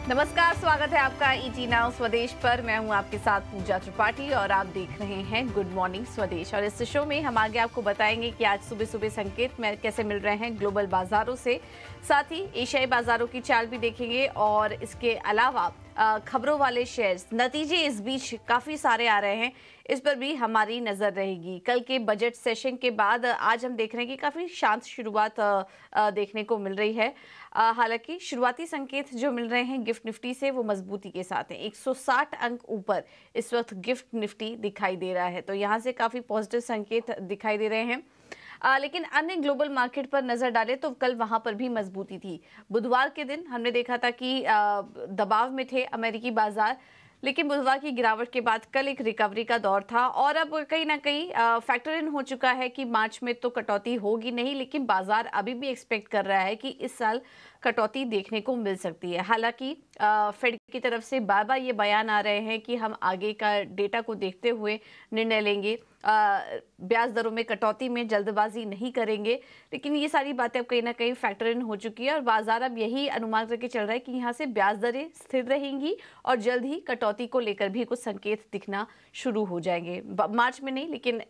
नमस्कार, स्वागत है आपका ईटी नाउ स्वदेश पर। मैं हूं आपके साथ पूजा त्रिपाठी और आप देख रहे हैं गुड मॉर्निंग स्वदेश। और इस शो में हम आगे आपको बताएंगे कि आज सुबह सुबह संकेत में कैसे मिल रहे हैं ग्लोबल बाजारों से, साथ ही एशियाई बाजारों की चाल भी देखेंगे और इसके अलावा खबरों वाले शेयर्स, नतीजे इस बीच काफी सारे आ रहे हैं, इस पर भी हमारी नजर रहेगी। कल के बजट सेशन के बाद आज हम देख रहे हैं कि काफी शांत शुरुआत देखने को मिल रही है। हालांकि शुरुआती संकेत जो मिल रहे हैं गिफ्ट निफ्टी से वो मजबूती के साथ है। 160 अंक ऊपर इस वक्त गिफ्ट निफ्टी दिखाई दे रहा है, तो यहाँ से काफी पॉजिटिव संकेत दिखाई दे रहे हैं। लेकिन अन्य ग्लोबल मार्केट पर नजर डालें तो कल वहां पर भी मजबूती थी। बुधवार के दिन हमने देखा था कि दबाव में थे अमेरिकी बाजार, लेकिन बुधवार की गिरावट के बाद कल एक रिकवरी का दौर था और अब कहीं ना कहीं फैक्टर इन हो चुका है कि मार्च में तो कटौती होगी नहीं, लेकिन बाजार अभी भी एक्सपेक्ट कर रहा है कि इस साल कटौती देखने को मिल सकती है। हालांकि फेड की तरफ से बार बार ये बयान आ रहे हैं कि हम आगे का डेटा को देखते हुए निर्णय लेंगे, ब्याज दरों में कटौती में जल्दबाजी नहीं करेंगे, लेकिन ये सारी बातें अब कहीं ना कहीं फैक्टर इन हो चुकी है और बाजार अब यही अनुमान करके चल रहा है कि यहाँ से ब्याज दरें स्थिर रहेंगी और जल्द ही कटौती को लेकर भी कुछ संकेत दिखना शुरू हो जाएंगे। मार्च में नहीं, लेकिन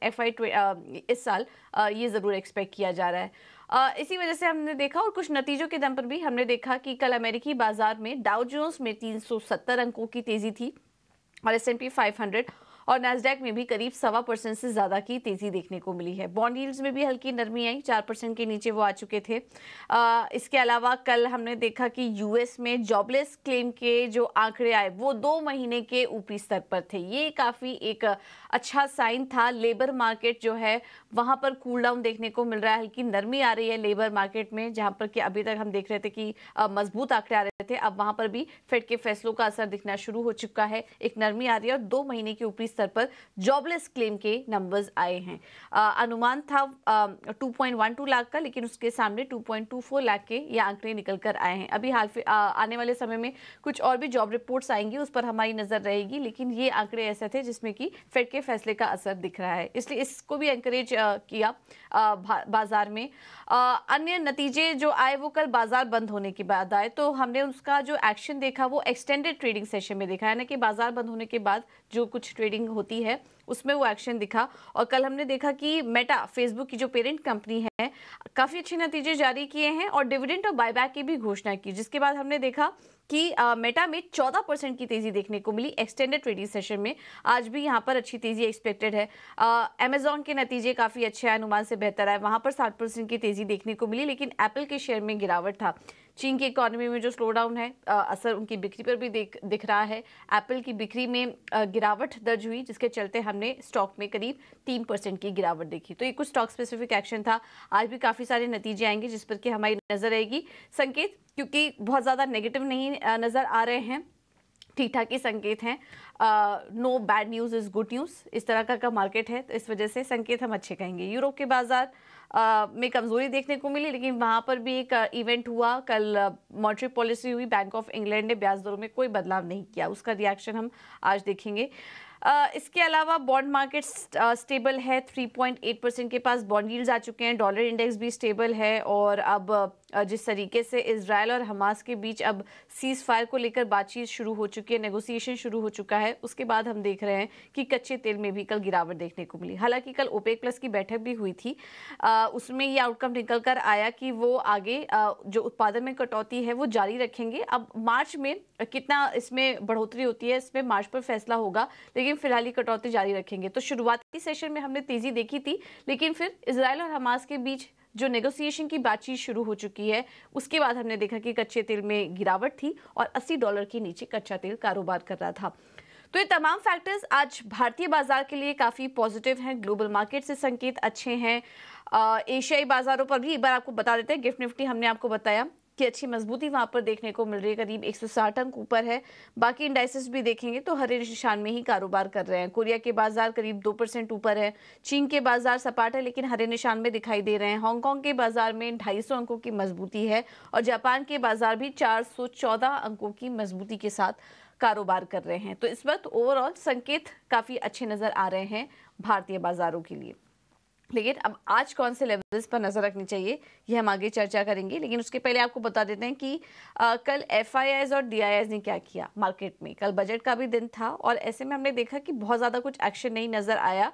इस साल ये जरूर एक्सपेक्ट किया जा रहा है। इसी वजह से हमने देखा और कुछ नतीजों के दम पर भी हमने देखा कि कल अमेरिकी बाजार में डाउ जोन्स में 370 अंकों की तेजी थी और S&P 500 और नैस्डैक में भी करीब 1.25% से ज्यादा की तेजी देखने को मिली है। बॉन्ड यील्ड्स में भी हल्की नरमी आई, 4% के नीचे वो आ चुके थे। इसके अलावा कल हमने देखा कि यूएस में जॉबलेस क्लेम के जो आंकड़े आए वो 2 महीने के ऊपरी स्तर पर थे। ये काफी एक अच्छा साइन था। लेबर मार्केट जो है वहां पर कूल डाउन देखने को मिल रहा है, हल्की नरमी आ रही है लेबर मार्केट में, जहां पर कि अभी तक हम देख रहे थे कि मजबूत आंकड़े आ रहे थे, अब वहां पर भी फेड के फैसलों का असर दिखना शुरू हो चुका है। एक नरमी आ रही है और 2 महीने के ऊपरी स्तर पर जॉबलेस क्लेम के नंबर्स आए हैं। अनुमान था 2.12 लाख का, लेकिन उसके सामने 2.24 लाख के ये आंकड़े निकल कर आए हैं। अभी आने वाले समय में कुछ और भी जॉब रिपोर्ट्स आएंगी, उस पर हमारी नजर रहेगी, लेकिन ये आंकड़े ऐसे थे जिसमें कि फेड के फैसले का असर दिख रहा है, इसलिए इसको भी एनकरेज किया बाजार में। अन्य नतीजे जो आए वो कल बाजार बंद होने के बाद आए, तो हमने उसका जो एक्शन देखा वो एक्सटेंडेड ट्रेडिंग सेशन में देखा, यानी कि बाजार बंद होने के बाद जो कुछ ट्रेडिंग होती है उसमें वो एक्शन दिखा। और कल हमने देखा कि मेटा, फेसबुक की जो पेरेंट कंपनी है, काफी अच्छे नतीजे जारी किए हैं और डिविडेंड और बायबैक की भी घोषणा की, जिसके बाद हमने देखा कि मेटा में 14% की तेजी देखने को मिली एक्सटेंडेड ट्रेडिंग सेशन में। आज भी यहां पर अच्छी तेजी एक्सपेक्टेड है। अमेजॉन के नतीजे काफी अच्छे हैं, अनुमान से बेहतर है, वहां पर 60% की तेजी देखने को मिली, लेकिन एप्पल के शेयर में गिरावट था। चीन की इकोनॉमी में जो स्लो डाउन है असर उनकी बिक्री पर भी दिख रहा है। एप्पल की बिक्री में गिरावट दर्ज हुई, जिसके चलते हमने स्टॉक में करीब 3% की गिरावट देखी। तो ये कुछ स्टॉक स्पेसिफिक एक्शन था। आज भी काफी सारे नतीजे आएंगे जिस पर कि हमारी नजर रहेगी। संकेत क्योंकि बहुत ज्यादा नेगेटिव नहीं नजर आ रहे हैं, ठीक ठाक ही संकेत हैं। No bad news is good news, इस तरह का मार्केट है, तो इस वजह से संकेत हम अच्छे कहेंगे। यूरोप के बाजार में कमजोरी देखने को मिली, लेकिन वहां पर भी एक इवेंट हुआ कल, मॉनेटरी पॉलिसी हुई, बैंक ऑफ इंग्लैंड ने ब्याज दरों में कोई बदलाव नहीं किया, उसका रिएक्शन हम आज देखेंगे। इसके अलावा बॉन्ड मार्केट स्टेबल है, 3.8% के पास बॉन्ड यील्ड्स आ चुके हैं, डॉलर इंडेक्स भी स्टेबल है। और अब जिस तरीके से इजराइल और हमास के बीच अब सीज फायर को लेकर बातचीत शुरू हो चुकी है, नेगोशिएशन शुरू हो चुका है, उसके बाद हम देख रहे हैं कि कच्चे तेल में भी कल गिरावट देखने को मिली। हालांकि कल ओपेक प्लस की बैठक भी हुई थी, उसमें ये आउटकम निकल कर आया कि वो आगे जो उत्पादन में कटौती है वो जारी रखेंगे। अब मार्च में कितना इसमें बढ़ोतरी होती है, इसमें मार्च पर फैसला होगा, लेकिन फिलहाल ही कटौती जारी रखेंगे। तो शुरुआती सेशन में हमने तेजी देखी थी, लेकिन फिर इजराइल और हमास के बीच जो नेगोशिएशन की बातचीत शुरू हो चुकी है, उसके बाद हमने देखा कि कच्चे तेल में गिरावट थी और $80 के नीचे कच्चा तेल कारोबार कर रहा था। तो ये तमाम फैक्टर्स आज भारतीय बाजार के लिए काफी पॉजिटिव हैं। ग्लोबल मार्केट से संकेत अच्छे हैं। एशियाई बाजारों पर भी एक बार आपको बता देते हैं, गिफ्ट निफ्टी हमने आपको बताया कि अच्छी मजबूती वहां पर देखने को मिल रही है, करीब 160 अंक ऊपर है। बाकी इंडाइसेस भी देखेंगे तो हरे निशान में ही कारोबार कर रहे हैं। कोरिया के बाजार करीब 2% ऊपर है। चीन के बाजार सपाट है लेकिन हरे निशान में दिखाई दे रहे हैं। हांगकांग के बाजार में 250 अंकों की मजबूती है और जापान के बाजार भी 414 अंकों की मजबूती के साथ कारोबार कर रहे हैं। तो इस वक्त ओवरऑल संकेत काफी अच्छे नजर आ रहे हैं भारतीय बाजारों के लिए। लेकिन अब आज कौन से लेवल्स पर नजर रखनी चाहिए ये हम आगे चर्चा करेंगे। लेकिन उसके पहले आपको बता देते हैं कि कल एफआईआईज और डीआईआईज ने क्या किया मार्केट में। कल बजट का भी दिन था और ऐसे में हमने देखा कि बहुत ज़्यादा कुछ एक्शन नहीं नज़र आया।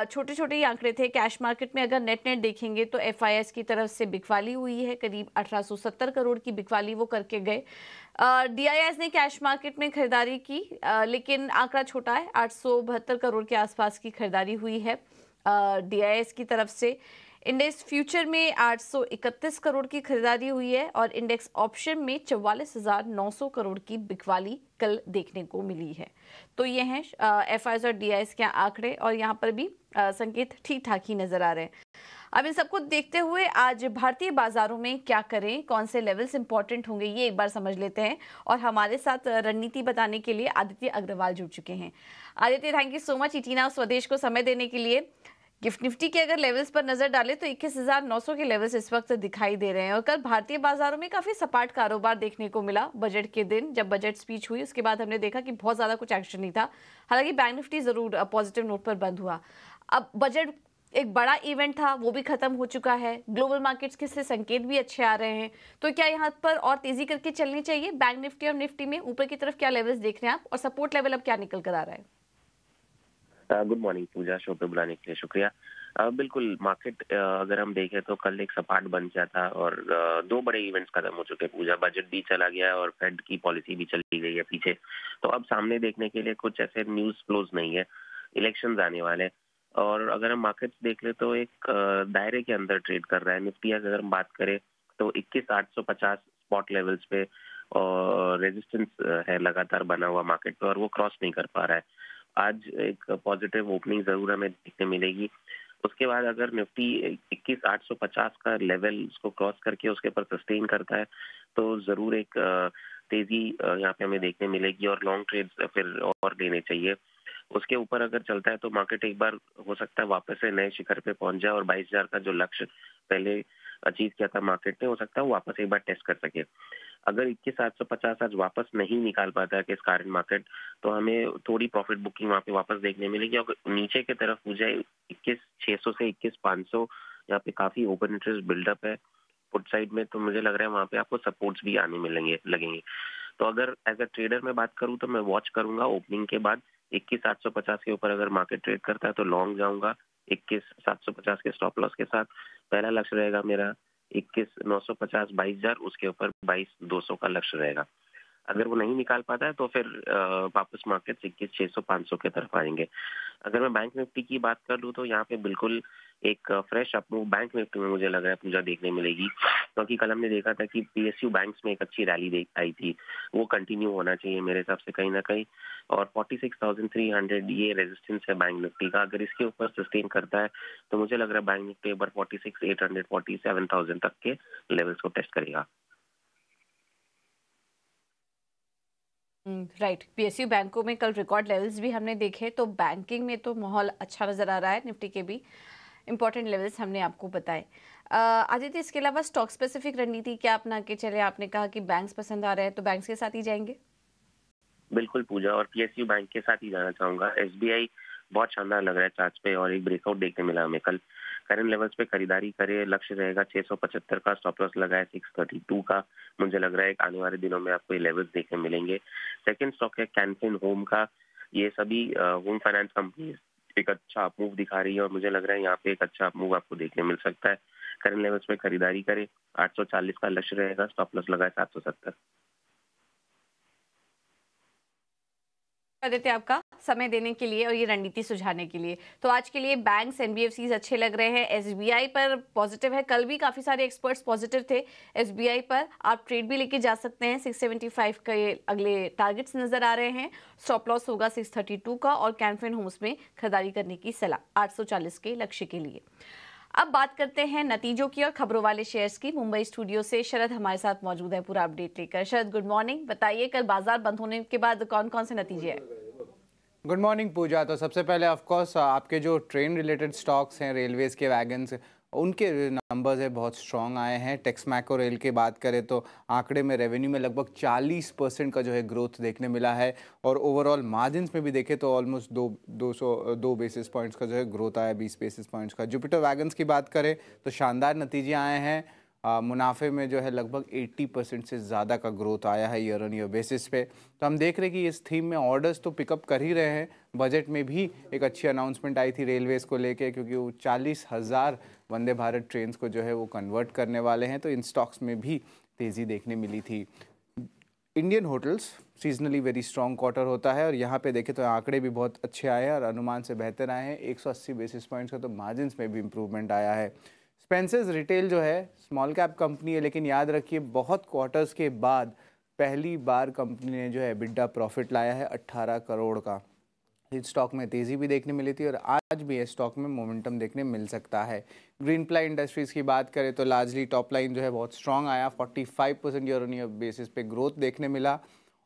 छोटे छोटे ही आंकड़े थे। कैश मार्केट में अगर नेट देखेंगे तो एफआईआईज की तरफ से बिकवाली हुई है, करीब 1870 करोड़ की बिकवाली वो करके गए। डीआईआईज ने कैश मार्केट में खरीदारी की, लेकिन आंकड़ा छोटा है, 872 करोड़ के आसपास की खरीदारी हुई है डीआईएस की तरफ से। इंडेक्स फ्यूचर में 831 करोड़ की खरीदारी हुई है और इंडेक्स ऑप्शन में 44,900 करोड़ की बिकवाली कल देखने को मिली है। तो ये हैं एफआईआईज और डीआईएस के आंकड़े और यहाँ पर भी संकेत ठीक ठाक ही नजर आ रहे हैं। अब इन सबको देखते हुए आज भारतीय बाजारों में क्या करें, कौन से लेवल्स इंपॉर्टेंट होंगे, ये एक बार समझ लेते हैं। और हमारे साथ रणनीति बताने के लिए आदित्य अग्रवाल जुड़ चुके हैं। Aditya, thank you so much ET Now Swadesh को समय देने के लिए। गिफ्ट निफ्टी के अगर लेवल्स पर नजर डालें तो 21,900 के लेवल्स इस वक्त दिखाई दे रहे हैं और कल भारतीय बाजारों में काफी सपाट कारोबार देखने को मिला। बजट के दिन जब बजट स्पीच हुई उसके बाद हमने देखा कि बहुत ज्यादा कुछ एक्शन नहीं था। हालांकि बैंक निफ्टी जरूर पॉजिटिव नोट पर बंद हुआ। अब बजट एक बड़ा इवेंट था, वो भी खत्म हो चुका है। ग्लोबल मार्केट्स के से संकेत भी अच्छे आ रहे हैं, तो क्या यहाँ पर और तेजी करके चलनी चाहिए? बैंक निफ्टी और निफ्टी में ऊपर की तरफ क्या लेवल्स देख रहे हैं आप और सपोर्ट लेवल अब क्या निकल कर आ रहा है? गुड मॉर्निंग पूजा, शो पे बुलाने के लिए शुक्रिया। बिल्कुल, मार्केट अगर हम देखें तो कल एक सपाट बन गया था और दो बड़े इवेंट्स खत्म हो चुके हैं पूजा। बजट भी चला गया और फेड की पॉलिसी भी चली गई है पीछे। तो अब सामने देखने के लिए कुछ ऐसे न्यूज फ्लोज नहीं है। इलेक्शंस आने वाले हैं और अगर हम मार्केट्स देख ले तो एक दायरे के अंदर ट्रेड कर रहा है। निफ्टी अगर हम बात करें तो 21,850 स्पॉट लेवल्स पे और रेजिस्टेंस है लगातार बना हुआ मार्केट पे और वो क्रॉस नहीं कर पा रहा है। आज एक पॉजिटिव ओपनिंग जरूर हमें देखने मिलेगी। उसके बाद अगर निफ्टी 21,850 का लेवल उसको क्रॉस करके उसके ऊपर सस्टेन करता है तो जरूर एक तेजी यहाँ पे हमें देखने मिलेगी और लॉन्ग ट्रेड्स फिर और लेने चाहिए। उसके ऊपर अगर चलता है तो मार्केट एक बार हो सकता है वापस से नए शिखर पे पहुंच जाए और 22,000 का जो लक्ष्य पहले अचीव किया था मार्केट ने, हो सकता है वो वापस एक बार टेस्ट कर सके। अगर 21,750 आज वापस नहीं निकाल पाता है किस कारण मार्केट, तो हमें थोड़ी प्रॉफिट बुकिंग वहाँ पे वापस देखने मिलेगी। और नीचे की तरफ हो जाए 21,600 से 21,500, यहाँ पे काफी ओपन इंटरेस्ट बिल्डअप है पुट साइड में, तो मुझे लग रहा है वहाँ पे आपको सपोर्ट्स भी आने लगेंगे। तो अगर एज अ ट्रेडर मैं बात करूँ तो मैं वॉच करूंगा ओपनिंग के बाद 21,850 के ऊपर अगर मार्केट ट्रेड करता है तो लॉन्ग जाऊंगा 21,750 के स्टॉप लॉस के साथ। पहला लक्ष्य रहेगा मेरा 21,950 22,000, उसके ऊपर 22,200 का लक्ष्य रहेगा। अगर वो नहीं निकाल पाता है तो फिर वापस मार्केट 21,600 500 के तरफ आएंगे। अगर मैं बैंक निफ्टी की बात कर लूँ तो यहाँ पे बिल्कुल एक फ्रेश अपमूव बैंक निफ्टी में मुझे लग रहा है पूजा देखने मिलेगी, क्योंकि कल हमने देखा था कि पीएसयू बैंक्स में एक अच्छी रैली आई थी, वो कंटिन्यू होना चाहिए मेरे हिसाब से कहीं ना कहीं। और 46,300 ये रेजिस्टेंस है बैंक निफ्टी का। अगर इसके ऊपर सस्टेन करता है तो मुझे लग रहा है बैंक निफ्टी एक बार 46,800 47,000 तक के लेवल्स को टेस्ट करेगा। राइट। पीएसयू बैंकों में कल रिकॉर्ड लेवल्स भी हमने देखे, तो बैंकिंग में तो माहौल अच्छा नजर आ रहा है। निफ्टी के भी इंपॉर्टेंट लेवल्स हमने आपको बताए। आदित्य, इसके अलावा स्टॉक स्पेसिफिक रणनीति क्या अपना के चले? आपने कहा कि बैंक्स पसंद आ रहे हैं, तो बैंक्स के साथ ही जाएंगे? बिल्कुल पूजा, और पीएसयू बैंक के साथ ही जाना चाहूंगा। एसबीआई बहुत शानदार लग रहा है चार्ट पे और एक ब्रेकआउट देखने मिला हमें कल। करंट लेवल्स पे खरीदारी करे, लक्ष्य रहेगा 675 का, स्टॉप लॉस लगाए 632 का। मुझे लग रहा है आने वाले दिनों में आपको ये लेवल्स देखने मिलेंगे। सेकंड स्टॉक है कैन फिन होम का। ये सभी होम फाइनेंस कंपनी एक अच्छा मूव दिखा रही है और मुझे लग रहा है यहाँ पे एक अच्छा मूव आपको देखने मिल सकता है। करंट लेवल्स पे खरीदारी करे, 840 का लक्ष्य रहेगा, स्टॉप लॉस लगाए 770। आदित्य, आपका समय देने के लिए और ये रणनीति सुझाने के लिए। तो आज के लिए बैंक्स एनबीएफसीज अच्छे लग रहे हैं। एसबीआई पर पॉजिटिव है, कल भी काफी सारे एक्सपर्ट्स पॉजिटिव थे। एसबीआई पर आप ट्रेड भी लेके जा सकते हैं। 675 का ये अगले टारगेट्स नजर आ रहे हैं। स्टॉप लॉस होगा 632 का और कैनफिन होम्स में खरीदारी करने की सलाह 840 के लक्ष्य के लिए। अब बात करते हैं नतीजों की और खबरों वाले शेयर्स की। मुंबई स्टूडियो से शरद हमारे साथ मौजूद है पूरा अपडेट लेकर। शरद, गुड मॉर्निंग। बताइए कल बाजार बंद होने के बाद कौन कौन से नतीजे हैं? गुड मॉर्निंग पूजा। तो सबसे पहले ऑफ कोर्स आपके जो ट्रेन रिलेटेड स्टॉक्स हैं, रेलवेज के वैगन्स, उनके नंबर्स है बहुत स्ट्रॉन्ग आए हैं। टेक्समैक और रेल की बात करें तो आंकड़े में रेवेन्यू में लगभग 40% का जो है ग्रोथ देखने मिला है, और ओवरऑल मार्जिन्स में भी देखें तो ऑलमोस्ट 2 बेसिस पॉइंट्स का जो है ग्रोथ आया, 20 बेसिस पॉइंट्स का। जुपिटर वैगन्स की बात करें तो शानदार नतीजे आए हैं। मुनाफे में जो है लगभग 80% से ज़्यादा का ग्रोथ आया है ईयर ऑन ईयर बेसिस पे। तो हम देख रहे हैं कि इस थीम में ऑर्डर्स तो पिकअप कर ही रहे हैं। बजट में भी एक अच्छी अनाउंसमेंट आई थी रेलवेज़ को लेके, क्योंकि वो 40,000 वंदे भारत ट्रेन्स को जो है वो कन्वर्ट करने वाले हैं, तो इन स्टॉक्स में भी तेज़ी देखने मिली थी। Indian hotels seasonally very strong quarter होता है, और यहाँ पे देखें तो आंकड़े भी बहुत अच्छे आए हैं और अनुमान से बेहतर आए हैं। 180 बेसिस पॉइंट्स का तो मार्जिन्स में भी इम्प्रूवमेंट आया है। स्पेंसर्स रिटेल जो है स्मॉल कैप कंपनी है, लेकिन याद रखिए बहुत क्वार्टर्स के बाद पहली बार कंपनी ने जो है EBITDA प्रॉफिट लाया है 18 करोड़ का। इस स्टॉक में तेज़ी भी देखने मिली थी और आज भी इस स्टॉक में मोमेंटम देखने मिल सकता है। ग्रीनप्लाई इंडस्ट्रीज़ की बात करें तो लार्जली टॉप लाइन जो है बहुत स्ट्रांग आया, 45% ईयर ऑन ईयर बेसिस पे ग्रोथ देखने मिला,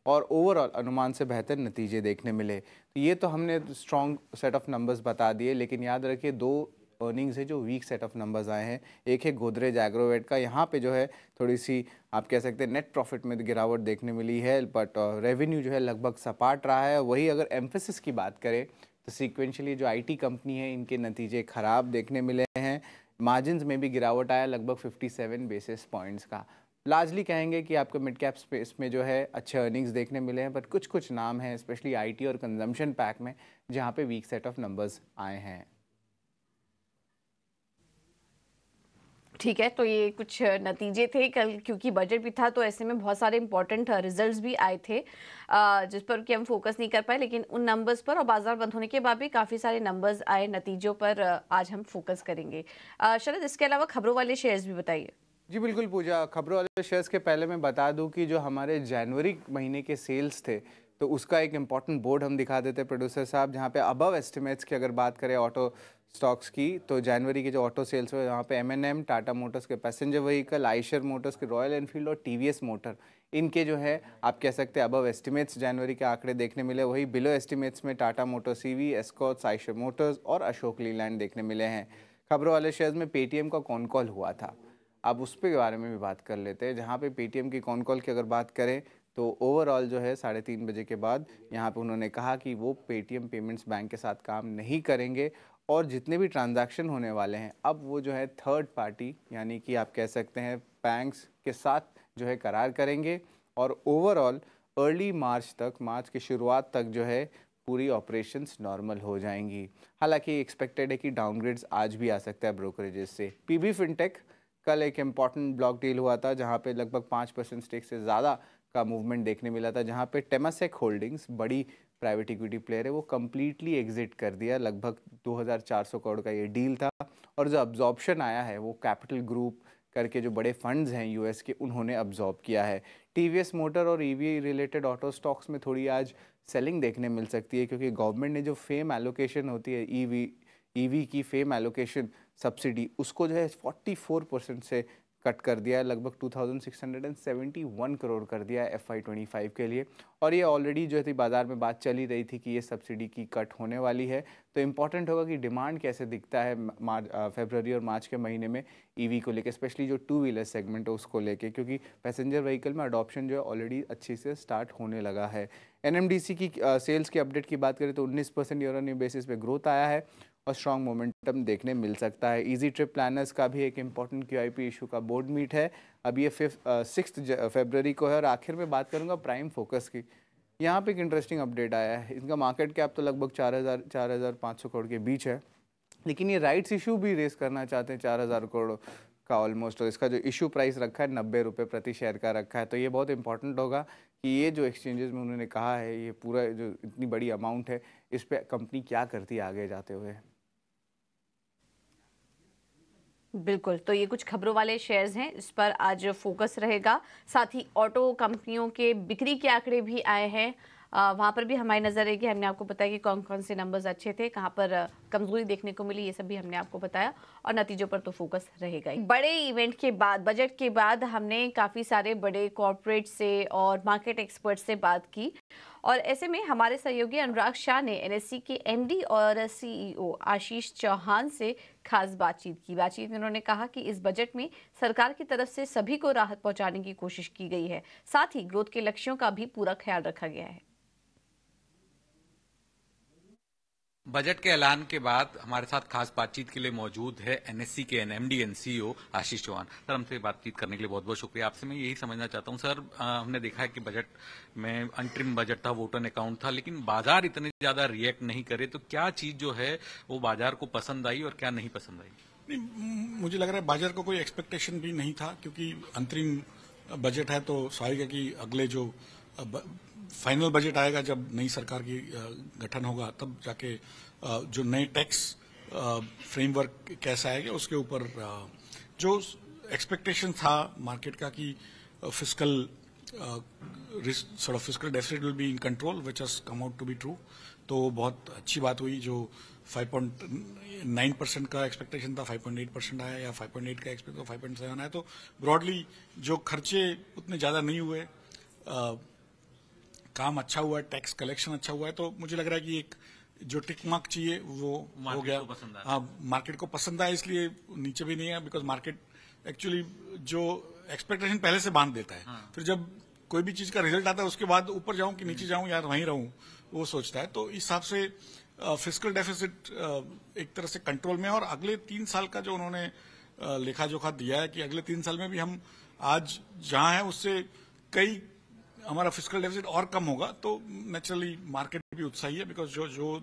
और ओवरऑल अनुमान से बेहतर नतीजे देखने मिले। तो ये तो हमने स्ट्रॉन्ग सेट ऑफ नंबर्स बता दिए, लेकिन याद रखिए 2 अर्निंग्स है जो वीक सेट ऑफ नंबर्स आए हैं। एक है गोदरेज एग्रोवेट का, यहाँ पे जो है थोड़ी सी आप कह सकते हैं नेट प्रॉफिट में गिरावट देखने मिली है, बट रेवेन्यू जो है लगभग सपाट रहा है। वही अगर एम्फेसिस की बात करें तो सीक्वेंशियली जो आईटी कंपनी है इनके नतीजे खराब देखने मिले हैं। मार्जिन्स में भी गिरावट आया लगभग 57 बेसिस पॉइंट्स का। लार्जली कहेंगे कि आपको मिड कैप स्पेस में जो है अच्छे अर्निंग्स देखने मिले हैं, बट कुछ कुछ नाम हैं स्पेशली आईटी और कंजम्पशन पैक में जहाँ पे वीक सेट ऑफ नंबर्स आए हैं। ठीक है, तो ये कुछ नतीजे थे कल, क्योंकि बजट भी था तो ऐसे में बहुत सारे इंपॉर्टेंट रिजल्ट्स भी आए थे जिस पर कि हम फोकस नहीं कर पाए, लेकिन उन नंबर्स पर और बाजार बंद होने के बाद भी काफ़ी सारे नंबर्स आए, नतीजों पर आज हम फोकस करेंगे। शरद, इसके अलावा खबरों वाले शेयर्स भी बताइए। जी बिल्कुल पूजा, खबरों वाले शेयर्स के पहले मैं बता दूं कि जो हमारे जनवरी महीने के सेल्स थे तो उसका एक इम्पॉर्टेंट बोर्ड हम दिखा देते प्रोड्यूसर साहब, जहां पे अबव एस्टिमेट्स की अगर बात करें ऑटो स्टॉक्स की, तो जनवरी के जो ऑटो सेल्स हुए वहाँ पे M&M, टाटा मोटर्स के पैसेंजर व्हीकल, आइशर मोटर्स के रॉयल एनफील्ड और TVS मोटर, इनके जो है आप कह सकते हैं अबव एस्टिमेट्स जनवरी के आंकड़े देखने मिले। वही बिलो एस्टिमेट्स में Tata Motors CV, Escorts, Eicher Motors और अशोक लीलैंड देखने मिले हैं। खबरों वाले शेयर्स में पेटीएम का कॉन कॉल हुआ था, अब उस पे बारे में भी बात कर लेते हैं, जहाँ पे पेटीएम की कॉन कॉल की अगर बात करें तो ओवरऑल जो है 3:30 बजे के बाद यहाँ पे उन्होंने कहा कि वो पेटीएम पेमेंट्स बैंक के साथ काम नहीं करेंगे, और जितने भी ट्रांजैक्शन होने वाले हैं अब वो जो है थर्ड पार्टी यानी कि आप कह सकते हैं बैंक्स के साथ जो है करार करेंगे, और ओवरऑल अर्ली मार्च तक, मार्च की शुरुआत तक जो है पूरी ऑपरेशंस नॉर्मल हो जाएंगी। हालांकि एक्सपेक्टेड है कि डाउनग्रेड्स आज भी आ सकता है ब्रोकरेजेस से। पीबी फिनटेक, कल एक इम्पॉर्टेंट ब्लॉक डील हुआ था जहां पे लगभग 5% स्टेक से ज़्यादा का मूवमेंट देखने मिला था, जहां पे टेमासेक होल्डिंग्स, बड़ी प्राइवेट इक्विटी प्लेयर है, वो कम्प्लीटली एग्जिट कर दिया। लगभग 2400 करोड़ का ये डील था, और जो अब्जॉर्प्शन आया है वो कैपिटल ग्रुप करके जो बड़े फंड्स हैं US के, उन्होंने अब्जॉर्ब किया है। TVS मोटर और EV रिलेटेड ऑटो स्टॉक्स में थोड़ी आज सेलिंग देखने मिल सकती है, क्योंकि गवर्नमेंट ने जो फेम एलोकेशन होती है EV की फेम एलोकेशन सब्सिडी, उसको जो है 44% से कट कर दिया है, लगभग 2671 करोड़ कर दिया है FY25 के लिए। और ये ऑलरेडी जो थी बाज़ार में बात चली रही थी कि ये सब्सिडी की कट होने वाली है, तो इम्पॉर्टेंट होगा कि डिमांड कैसे दिखता है फरवरी और मार्च के महीने में EV को लेके, स्पेशली जो 2 व्हीलर सेगमेंट है उसको लेके, क्योंकि पैसेंजर व्हीकल में अडॉप्शन जो है ऑलरेडी अच्छी से स्टार्ट होने लगा है। NMDC की सेल्स की अपडेट की बात करें तो 19% ईयर ऑन ईयर बेसिस पे ग्रोथ आया है और स्ट्रॉन्ग मोमेंटम देखने मिल सकता है। इजी ट्रिप प्लानर्स का भी एक इम्पॉर्टेंट QIP इशू का बोर्ड मीट है, अब ये 6 फरवरी को है। और आखिर में बात करूँगा प्राइम फोकस की, यहाँ पे एक इंटरेस्टिंग अपडेट आया है। इनका मार्केट कैप तो लगभग 4,500 करोड़ के बीच है, लेकिन ये राइट्स इशू भी रेस करना चाहते हैं 4,000 करोड़ का ऑलमोस्ट, और इसका जो इशू प्राइस रखा है 90 रुपये प्रति शेयर का रखा है। तो ये बहुत इंपॉर्टेंट होगा कि ये जो एक्सचेंजेस में उन्होंने कहा है, ये पूरा जो इतनी बड़ी अमाउंट है, इस पर कंपनी क्या करती है आगे जाते हुए। बिल्कुल, तो ये कुछ खबरों वाले शेयर्स हैं, इस पर आज फोकस रहेगा। साथ ही ऑटो कंपनियों के बिक्री के आंकड़े भी आए हैं, वहाँ पर भी हमारी नज़र रहेगी। हमने आपको बताया कि कौन कौन से नंबर्स अच्छे थे, कहाँ पर कमजोरी देखने को मिली, ये सब भी हमने आपको बताया, और नतीजों पर तो फोकस रहेगा ही। बड़े इवेंट के बाद, बजट के बाद हमने काफ़ी सारे बड़े कॉरपोरेट से और मार्केट एक्सपर्ट से बात की, और ऐसे में हमारे सहयोगी अनुराग शाह ने NSE के MD और CEO आशीष चौहान से खास बातचीत में उन्होंने कहा कि इस बजट में सरकार की तरफ से सभी को राहत पहुंचाने की कोशिश की गई है, साथ ही ग्रोथ के लक्ष्यों का भी पूरा ख्याल रखा गया है। बजट के ऐलान के बाद हमारे साथ खास बातचीत के लिए मौजूद है एनएससी के MD and CEO Ashish Chauhan. Sir, हमसे बातचीत करने के लिए बहुत बहुत शुक्रिया। आपसे मैं यही समझना चाहता हूं सर, हमने देखा है कि बजट में अंतरिम बजट था, वोट ऑन अकाउंट था, लेकिन बाजार इतने ज्यादा रिएक्ट नहीं करे, तो क्या चीज जो है वो बाजार को पसंद आई और क्या नहीं पसंद आई? नहीं, मुझे लग रहा है बाजार को कोई एक्सपेक्टेशन भी नहीं था, क्योंकि अंतरिम बजट है तो स्वाभाविक है कि अगले जो फाइनल बजट आएगा, जब नई सरकार की गठन होगा, तब जाके जो नए टैक्स फ्रेमवर्क कैसा आएगा उसके ऊपर जो एक्सपेक्टेशन था मार्केट का कि fiscal fiscal deficit will be in control, which has come out to be true. तो बहुत अच्छी बात हुई। जो 5.9% का एक्सपेक्टेशन था 5.8% आया, या 5.8 का एक्सपेक्ट तो 5.7 आया। तो ब्रॉडली जो खर्चे उतने ज्यादा नहीं हुए, काम अच्छा हुआ है, टैक्स कलेक्शन अच्छा हुआ है। तो मुझे लग रहा है कि एक जो टिक मार्क चाहिए वो हो गया। हाँ, मार्केट को पसंद आया, इसलिए नीचे भी नहीं है, बिकॉज मार्केट एक्चुअली जो एक्सपेक्टेशन पहले से बांध देता है। हाँ। फिर जब कोई भी चीज का रिजल्ट आता है उसके बाद ऊपर जाऊं कि नीचे जाऊं या वहीं रहूं, वो सोचता है। तो इस हिसाब से फिस्कल डेफिसिट एक तरह से कंट्रोल में है। और अगले 3 साल का जो उन्होंने लेखा जोखा दिया है कि अगले 3 साल में भी हम आज जहां है उससे कई हमारा फिस्कल डेफिसिट और कम होगा। तो नेचुरली मार्केट भी उत्साही है, बिकॉज जो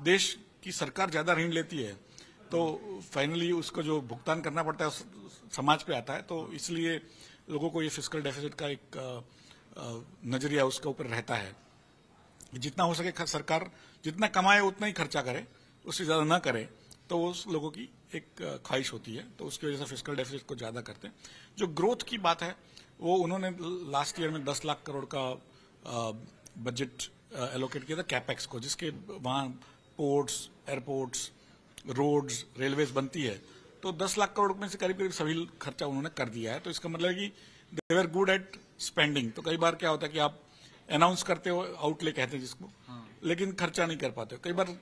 देश की सरकार ज्यादा ऋण लेती है तो फाइनली उसको जो भुगतान करना पड़ता है समाज पे आता है। तो इसलिए लोगों को ये फिस्कल डेफिसिट का एक नजरिया उसके ऊपर रहता है। जितना हो सके सरकार जितना कमाए उतना ही खर्चा करे, उससे ज्यादा ना करे, तो उस लोगों की एक ख्वाहिश होती है। तो उसकी वजह से फिस्कल डेफिसिट को ज्यादा करते हैं। जो ग्रोथ की बात है वो उन्होंने लास्ट ईयर में 10 लाख करोड़ का बजट एलोकेट किया था कैपेक्स को, जिसके वहां पोर्ट्स, एयरपोर्ट्स, रोड्स, रेलवेज बनती है। तो 10 लाख करोड़ में से करीब करीब सभी खर्चा उन्होंने कर दिया है। तो इसका मतलब है कि दे वर गुड एट स्पेंडिंग। तो कई बार क्या होता है कि आप अनाउंस करते हो, आउटले कहते हैं जिसको, लेकिन खर्चा नहीं कर पाते हो। कई बार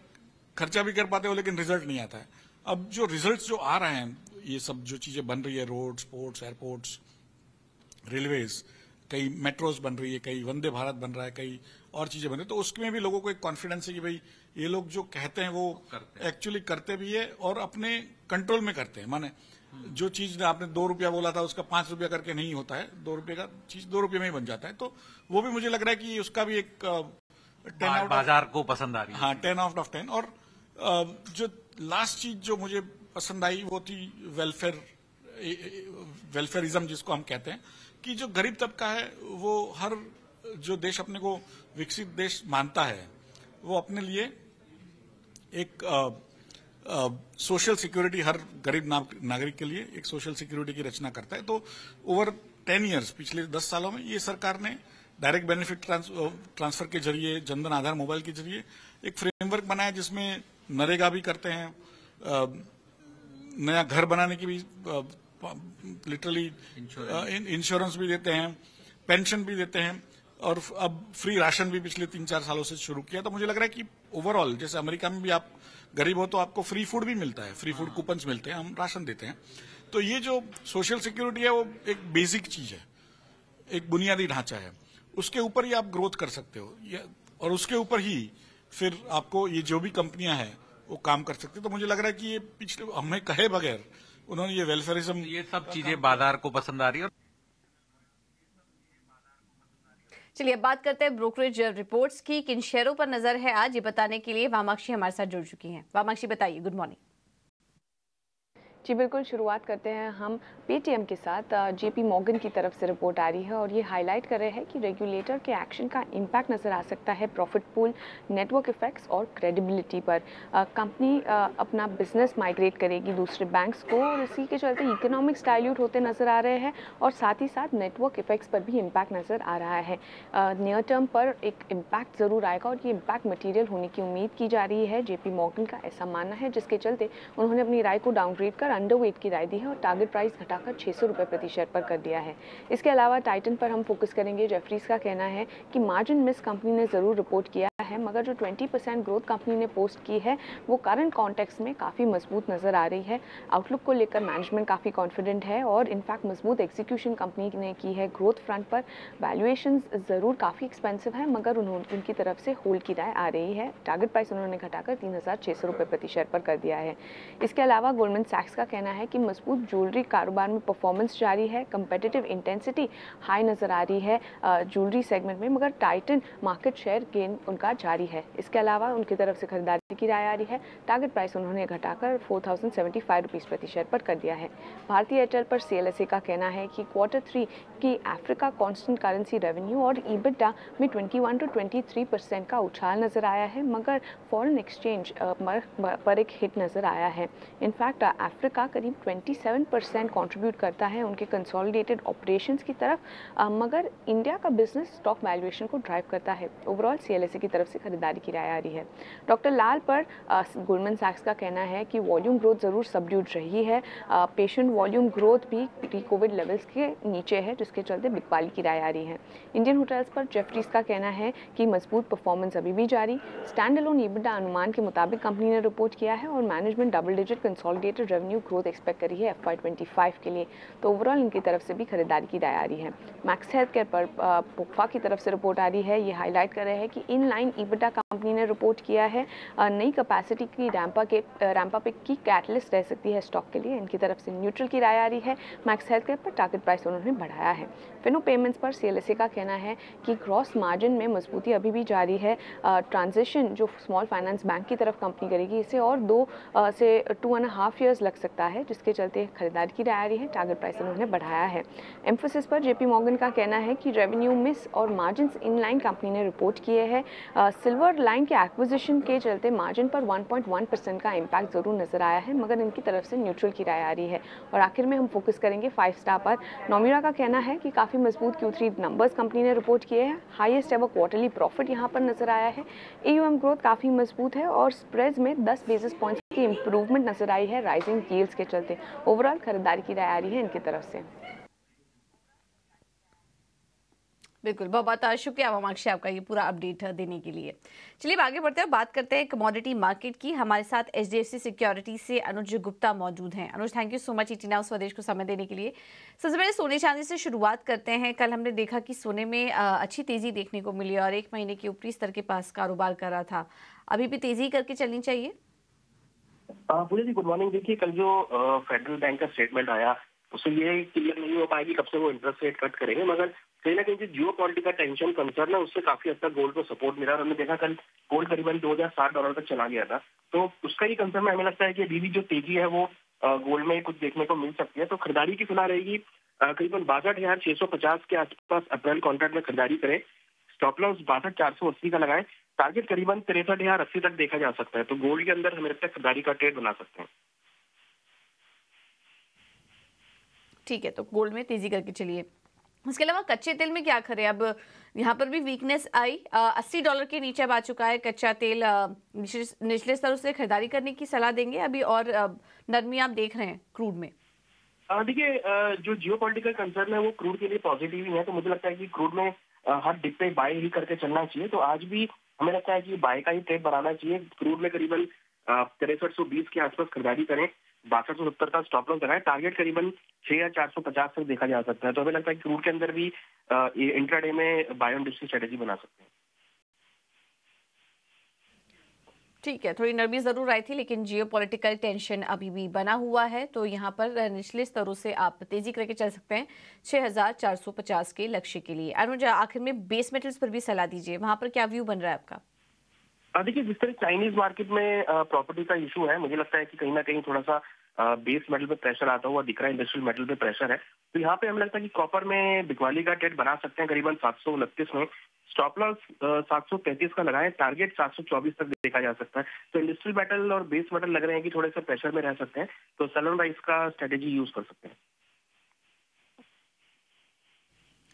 खर्चा भी कर पाते हो लेकिन रिजल्ट नहीं आता है। अब जो रिजल्ट जो आ रहे हैं, ये सब जो चीजें बन रही है, रोड्स, पोर्ट्स, एयरपोर्ट्स, रेलवेज, कई मेट्रोज बन रही है, कई वंदे भारत बन रहा है, कई और चीजें बन रही है, तो उसमें भी लोगों को एक कॉन्फिडेंस है कि भाई ये लोग जो कहते हैं वो एक्चुअली करते भी है और अपने कंट्रोल में करते हैं। माने जो चीज आपने 2 रुपया बोला था उसका 5 रुपया करके नहीं होता है, 2 रुपये का चीज 2 रुपये में ही बन जाता है। तो वो भी मुझे लग रहा है कि उसका भी एक 10 आउट बाजार को पसंद आ रही है। हाँ, 10 आउट ऑफ 10। और जो लास्ट चीज जो मुझे पसंद आई वो थी वेलफेयरिज्म, जिसको हम कहते हैं कि जो गरीब तबका है वो हर जो देश अपने को विकसित देश मानता है वो अपने लिए एक सोशल सिक्योरिटी, हर गरीब नागरिक के लिए एक सोशल सिक्योरिटी की रचना करता है। तो ओवर 10 इयर्स, पिछले 10 सालों में ये सरकार ने डायरेक्ट बेनिफिट ट्रांसफर के जरिए, जनधन आधार मोबाइल के जरिए एक फ्रेमवर्क बनाया जिसमें नरेगा भी करते हैं, नया घर बनाने की भी लिटरली इंश्योरेंस भी देते हैं, पेंशन भी देते हैं, और अब फ्री राशन भी पिछले 3-4 सालों से शुरू किया। तो मुझे लग रहा है कि ओवरऑल, जैसे अमेरिका में भी आप गरीब हो तो आपको फ्री फूड भी मिलता है, फ्री फूड कूपन्स मिलते हैं, हम राशन देते हैं। तो ये जो सोशल सिक्योरिटी है वो एक बेसिक चीज है, एक बुनियादी ढांचा है, उसके ऊपर ही आप ग्रोथ कर सकते हो, और उसके ऊपर ही फिर आपको ये जो भी कंपनियां हैं वो काम कर सकते हैं। तो मुझे लग रहा है कि ये पिछले हमें कहे बगैर उन्होंने ये वेलफेयरिज्म, ये सब चीजें बाजार को पसंद आ रही है। चलिए अब बात करते हैं ब्रोकरेज रिपोर्ट्स की। किन शेयरों पर नजर है आज, ये बताने के लिए वामाक्षी हमारे साथ जुड़ चुकी हैं। वामाक्षी, बताइए। Good morning. जी बिल्कुल, शुरुआत करते हैं हम पेटीएम के साथ। जेपी मॉर्गन की तरफ से रिपोर्ट आ रही है और ये हाईलाइट कर रहे हैं कि रेगुलेटर के एक्शन का इम्पैक्ट नज़र आ सकता है प्रॉफिट पूल, नेटवर्क इफेक्ट्स और क्रेडिबिलिटी पर। कंपनी अपना बिजनेस माइग्रेट करेगी दूसरे बैंक्स को, और इसी के चलते इकोनॉमिक्स डाइल्यूट होते नज़र आ रहे हैं, और साथ ही साथ नेटवर्क इफेक्ट्स पर भी इम्पैक्ट नज़र आ रहा है। नियर टर्म पर एक इम्पैक्ट ज़रूर आएगा और ये इम्पैक्ट मटीरियल होने की उम्मीद की जा रही है। जेपी मॉर्गन का ऐसा मानना है, जिसके चलते उन्होंने अपनी राय को डाउनग्रेड कर अंडरवेट की राय दी है और टारगेट प्राइस घटाकर 600 रुपये प्रति शेयर पर कर दिया है। इसके अलावा टाइटन पर हम फोकस करेंगे। जेफरीज का कहना है कि मार्जिन मिस कंपनी ने ज़रूर रिपोर्ट किया है, मगर जो 20% ग्रोथ कंपनी ने पोस्ट की है वो करंट कॉन्टेक्स्ट में काफ़ी मजबूत नज़र आ रही है। आउटलुक को लेकर मैनेजमेंट काफ़ी कॉन्फिडेंट है और इनफैक्ट मजबूत एग्जीक्यूशन कंपनी ने की है। ग्रोथ फ्रंट पर वैल्यूएशन ज़रूर काफ़ी एक्सपेंसिव है, मगर उनकी तरफ से होल्ड की राय आ रही है। टारगेट प्राइस उन्होंने घटाकर 3,600 रुपये प्रति शेयर पर कर दिया है। इसके अलावा गोल्डमैन सैक्स का कहना है कि मजबूत ज्वेलरी कारोबार में परफॉर्मेंस जारी है, कंपेटिटिव इंटेंसिटी हाई नज़र आ रही है ज्वेलरी सेगमेंट में, मगर टाइटन मार्केट शेयर गेन उनका जारी है। इसके अलावा उनकी तरफ से खरीदारी की राय आ रही है। टारगेट प्राइस उन्होंने घटाकर 4,075 रुपीज़ प्रति शेयर पर कर दिया है। भारतीय एयरटेल पर CLSA का कहना है कि Q3 की अफ्रीका कांस्टेंट करेंसी रेवेन्यू और EBITDA में 21 to 23% का उछाल नज़र आया है, मगर फॉरेन एक्सचेंज पर एक हिट नज़र आया है। इनफैक्ट अफ्रीका करीब 27% कंट्रीब्यूट करता है उनके कंसोलिडेटेड ऑपरेशंस की तरफ, मगर इंडिया का बिजनेस स्टॉक वैल्यूएशन को ड्राइव करता है। ओवरऑल CLSA की तरफ से खरीदारी की राय आ रही है। डॉक्टर लाल पर गोल्डमैन सैक्स का कहना है कि वॉल्यूम ग्रोथ ज़रूर सबड्यूड रही है। पेशेंट वॉल्यूम ग्रोथ भी प्री कोविड लेवल्स के नीचे है, जिसके चलते बिकवाली की राय आ रही है। इंडियन होटल्स पर जेफरीज का कहना है कि मजबूत परफॉर्मेंस अभी भी जारी। स्टैंड अलोन EBITDA अनुमान के मुताबिक कंपनी ने रिपोर्ट किया है और management double digit consolidated revenue growth expect करी है FY25 के लिए। तो ओवरऑल इनकी तरफ से भी खरीदारी की राय आ रही है। मैक्स हेल्थ केयर पर पुफा की तरफ से रिपोर्ट आ रही है। ये हाईलाइट कर रहे हैं कि इन लाइन EBITDA कंपनी ने रिपोर्ट किया है। नई कैपेसिटी की रैंप अप की कैटलिस्ट रह सकती है स्टॉक के लिए। इनकी तरफ से न्यूट्रल की राय आ रही है। मैक्स हेल्थ केयर पर टारगेट प्राइस उन्होंने बढ़ाया है। फिनो पेमेंट्स पर CLSA का कहना है कि ग्रॉस मार्जिन में मजबूती अभी भी जारी है। ट्रांजिशन जो स्मॉल फाइनेंस बैंक की तरफ कंपनी करेगी, इसे और 2 से 2.5 ईयर्स लग सकता है, जिसके चलते खरीदारी की राय आ रही है। टारगेट प्राइस उन्होंने बढ़ाया है। एम्फोसिस पर JP मॉर्गन का कहना है कि रेवेन्यू मिस और मार्जिन इन लाइन कंपनी ने रिपोर्ट किए हैं। सिल्वर लाइन के एक्विजिशन के चलते मार्जिन पर 1.1% का इम्पैक्ट जरूर नजर आया है, मगर इनकी तरफ से न्यूट्रल की राय आ रही है। और आखिर में हम फोकस करेंगे 5 स्टार पर। नोमिरा का कहना है कि काफ़ी मजबूत Q3 नंबर्स कंपनी ने रिपोर्ट किए हैं। हाईएस्ट एवर क्वार्टरली प्रॉफिट यहां पर नजर आया है। AUM ग्रोथ काफ़ी मजबूत है और स्प्रेड्स में 10 बेसिस पॉइंट्स की इंप्रूवमेंट नजर आई है राइजिंग यील्ड्स के चलते। ओवरऑल खरीदारी की राय आ रही है इनकी तरफ से। बिल्कुल, बहुत बहुत शुक्रिया ममाक्षी आपका ये पूरा अपडेट देने के लिए। चलिए आगे बढ़ते हैं, बात करते हैं कमोडिटी मार्केट की। हमारे साथ HDFC सिक्योरिटी से अनुज गुप्ता मौजूद हैं। Anuj, thank you so much ET now Swadesh को समय देने के लिए। सबसे पहले सोने चांदी से शुरुआत करते हैं। कल हमने देखा कि सोने में अच्छी तेजी देखने को मिली और 1 महीने के ऊपरी स्तर के पास कारोबार कर रहा था। अभी भी तेजी करके चलनी चाहिए? पूजा जी गुड मॉर्निंग। देखिए, कल जो फेडरल बैंक का स्टेटमेंट आया उससे ये क्लियर नहीं हो पाएगी कब से वो इंटरेस्ट रेट कट करेंगे, मगर कहीं ना कहीं जो जियो पॉलिटिकल टेंशन कंसर्न है उससे काफी हद तक गोल्ड को सपोर्ट मिला। और हमने देखा कल गोल्ड करीबन $2,060 तक चला गया था, तो उसका ही कंसर्न में हमें लगता है कि अभी भी जो तेजी है वो गोल्ड में कुछ देखने को मिल सकती है। तो खरीदारी की सलाह रहेगी करीबन 62,650 के आसपास अप्रैल कॉन्ट्रैक्ट में खरीदारी करें। स्टॉप लॉस 62,480 का लगाएं। टारगेट करीबन 63,080 तक देखा जा सकता है। तो गोल्ड के अंदर हमें लगता है खरीदारी का ट्रेड बना सकते हैं। ठीक है, तो गोल्ड में तेजी करके चलिए। उसके अलावा कच्चे तेल में क्या करें? अब यहाँ पर भी वीकनेस आई, $80 के नीचे अब आ चुका है कच्चा तेल। निचले स्तरों से खरीदारी करने की सलाह देंगे अभी, और नरमी आप देख रहे हैं क्रूड में? देखिए, जो जियो पॉलिटिकल कंसर्न है वो क्रूड के लिए पॉजिटिव ही है। तो मुझे लगता है कि क्रूड में हर डिप पे बाय ही करके चलना चाहिए। तो आज भी हमें लगता है कि बाय का ही ट्रेड बनाना चाहिए। क्रूड में करीबन 6320 के आसपास खरीदारी करें। 6270 का स्टॉप लॉस लगाए। टारगेट करीबन 6450 तक देखा जा सकता है। तो हमें लगता है कि क्रूड के अंदर भी इंट्राडे में बाय ऑन डिप की स्ट्रेटेजी बना सकते हैं। ठीक है, थोड़ी नरमी जरूर आई थी, लेकिन जियोपॉलिटिकल टेंशन अभी भी बना हुआ है। तो यहाँ पर निचले स्तरों से आप तेजी करके चल सकते हैं 6450 के लक्ष्य के लिए। अनुज, आखिर में बेस मेटल्स पर भी सलाह दीजिए, वहां पर क्या व्यू बन रहा है आपका? देखिए, जिस तरह चाइनीज मार्केट में प्रॉपर्टी का इशू है, मुझे लगता है कि कहीं ना कहीं थोड़ा सा बेस मेटल पे प्रेशर आता हुआ दिख रहा है। इंडस्ट्रियल मेटल पे प्रेशर है। तो यहाँ पे हमें लगता है कि कॉपर में बिकवाली का ट्रेड बना सकते हैं करीबन 729 में। स्टॉप लॉस 733 का लगाएं। टारगेट 724 तक देखा जा सकता है। तो इंडस्ट्रियल मेटल और बेस मेटल लग रहे हैं कि थोड़े से प्रेशर में रह सकते हैं। तो सेल ऑन राइज का स्ट्रेटेजी यूज कर सकते हैं।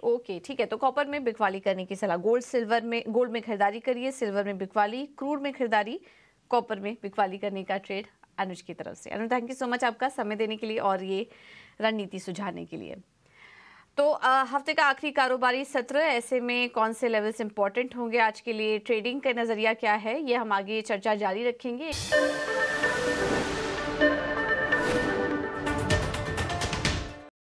ओके, ठीक है, तो कॉपर में बिकवाली करने की सलाह। गोल्ड में खरीदारी करिए, सिल्वर में बिकवाली, क्रूड में खरीदारी, कॉपर में बिकवाली करने का ट्रेड अनुज की तरफ से। अनुज, थैंक यू सो मच आपका समय देने के लिए और ये रणनीति सुझाने के लिए। तो हफ्ते का आखिरी कारोबारी सत्र, ऐसे में कौन से लेवल्स इंपॉर्टेंट होंगे आज के लिए, ट्रेडिंग का नजरिया क्या है, ये हम आगे चर्चा जारी रखेंगे।